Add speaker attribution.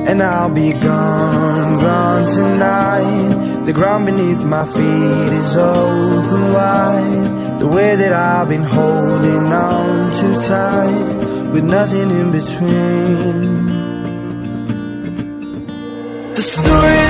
Speaker 1: and I'll be gone, gone tonight. The ground beneath my feet is open wide. The way that I've been holding on too tight, with nothing in between. The story